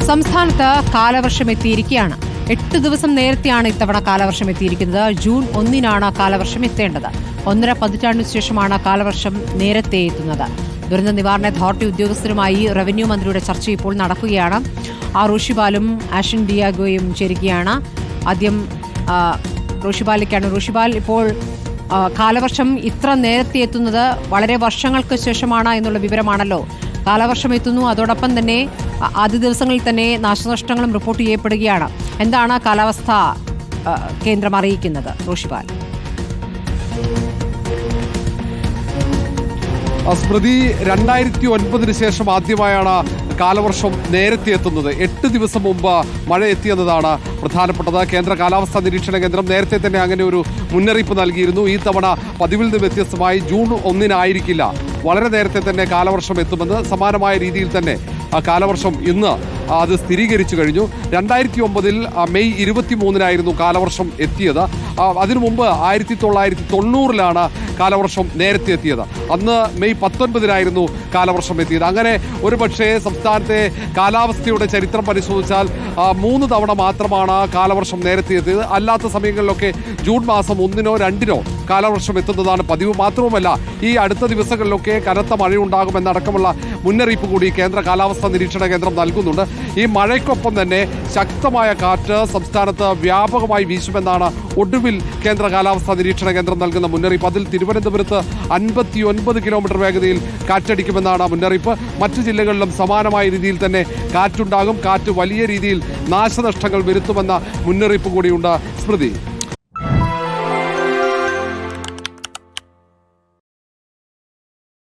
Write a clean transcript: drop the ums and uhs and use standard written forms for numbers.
സംസ്ഥാനത്ത് കാലവർഷം എത്തിയിരിക്കുകയാണ്. 8 ദിവസം നേരത്തെയാണ് ഇത്തവണ കാലവർഷം എത്തിയിരിക്കുന്നത്. ജൂൺ 1-നാണ് കാലവർഷം എത്തേണ്ടത്. 1.5 പതിറ്റാണ്ടിനു ശേഷമാണ് കാലവർഷം നേരത്തെ എത്തുന്നത്. ദുരന്ത നിവാരണ അതോറിറ്റി ഉദ്യോഗസ്ഥരുമായി റവന്യൂ മന്ത്രിയുടെ ചർച്ച ഇപ്പോൾ നടക്കുകയാണ്. റോഷിപാലും ആഷൻ ഡിയാഗോയും ചേരുകയാണ്. ആദ്യം റോഷിപാലിക്കാണ്. റോഷിപാൽ, ഇപ്പോൾ കാലവർഷം ഇത്ര നേരത്തെ എത്തുന്നത് വളരെ വർഷങ്ങൾക്ക് ശേഷമാണ് എന്നുള്ള വിവരമാണല്ലോ. കാലവർഷം എത്തുന്നു, അതോടൊപ്പം തന്നെ ആദ്യ ദിവസങ്ങളിൽ തന്നെ നാശനഷ്ടങ്ങളും റിപ്പോർട്ട് ചെയ്യപ്പെടുകയാണ്. എന്താണ് കാലാവസ്ഥാ കേന്ദ്രം അറിയിക്കുന്നത്, റോഷിപാൽ? സ്മൃതി, 2009 ശേഷം ആദ്യമായാണ് കാലവർഷം നേരത്തെ എത്തുന്നത്. 8 ദിവസം മുമ്പ് മഴ എത്തിയെന്നതാണ് പ്രധാനപ്പെട്ടത്. കേന്ദ്ര കാലാവസ്ഥാ നിരീക്ഷണ കേന്ദ്രം നേരത്തെ തന്നെ അങ്ങനെ ഒരു മുന്നറിയിപ്പ് നൽകിയിരുന്നു. ഈ തവണ പതിവിൽ നിന്ന് വ്യത്യസ്തമായി ജൂൺ 1-നായിരിക്കില്ല, വളരെ നേരത്തെ തന്നെ കാലവർഷം എത്തുമെന്ന്. സമാനമായ രീതിയിൽ തന്നെ കാലവർഷം ഇന്ന് അത് സ്ഥിരീകരിച്ചു കഴിഞ്ഞു. 2009 മെയ് 23-നായിരുന്നു കാലവർഷം എത്തിയത്. അതിനു മുമ്പ് 1990-ലാണ് കാലവർഷം നേരത്തെ എത്തിയത്. അന്ന് മെയ് 19-നായിരുന്നു കാലവർഷം എത്തിയത്. അങ്ങനെ ഒരുപക്ഷേ സംസ്ഥാനത്തെ കാലാവസ്ഥയുടെ ചരിത്രം പരിശോധിച്ചാൽ 3 തവണ മാത്രമാണ് കാലവർഷം നേരത്തെ എത്തിയത്. അല്ലാത്ത സമയങ്ങളിലൊക്കെ ജൂൺ മാസം 1-നോ 2-നോ കാലവർഷം എത്തുന്നതാണ് പതിവ്. മാത്രവുമല്ല, ഈ അടുത്ത ദിവസങ്ങളിലൊക്കെ കനത്ത മഴയുണ്ടാകുമെന്നടക്കമുള്ള മുന്നറിയിപ്പ് കൂടി കേന്ദ്ര കാലാവസ്ഥാ നിരീക്ഷണ കേന്ദ്രം നൽകുന്നുണ്ട്. ഈ മഴയ്ക്കൊപ്പം തന്നെ ശക്തമായ കാറ്റ് സംസ്ഥാനത്ത് വ്യാപകമായി വീശുമെന്നാണ് ഒടുവിൽ കേന്ദ്ര കാലാവസ്ഥാ നിരീക്ഷണ കേന്ദ്രം നൽകുന്ന മുന്നറിയിപ്പ്. അതിൽ തിരുവനന്തപുരത്ത് 59 കിലോമീറ്റർ വേഗതയിൽ കാറ്റടിക്കുമെന്നാണ് മുന്നറിയിപ്പ്. മറ്റു ജില്ലകളിലും സമാനമായ രീതിയിൽ തന്നെ കാറ്റുണ്ടാകും. കാറ്റ് വലിയ രീതിയിൽ നാശനഷ്ടങ്ങൾ വരുത്തുമെന്ന മുന്നറിയിപ്പ് കൂടിയുണ്ട്, സ്മൃതി.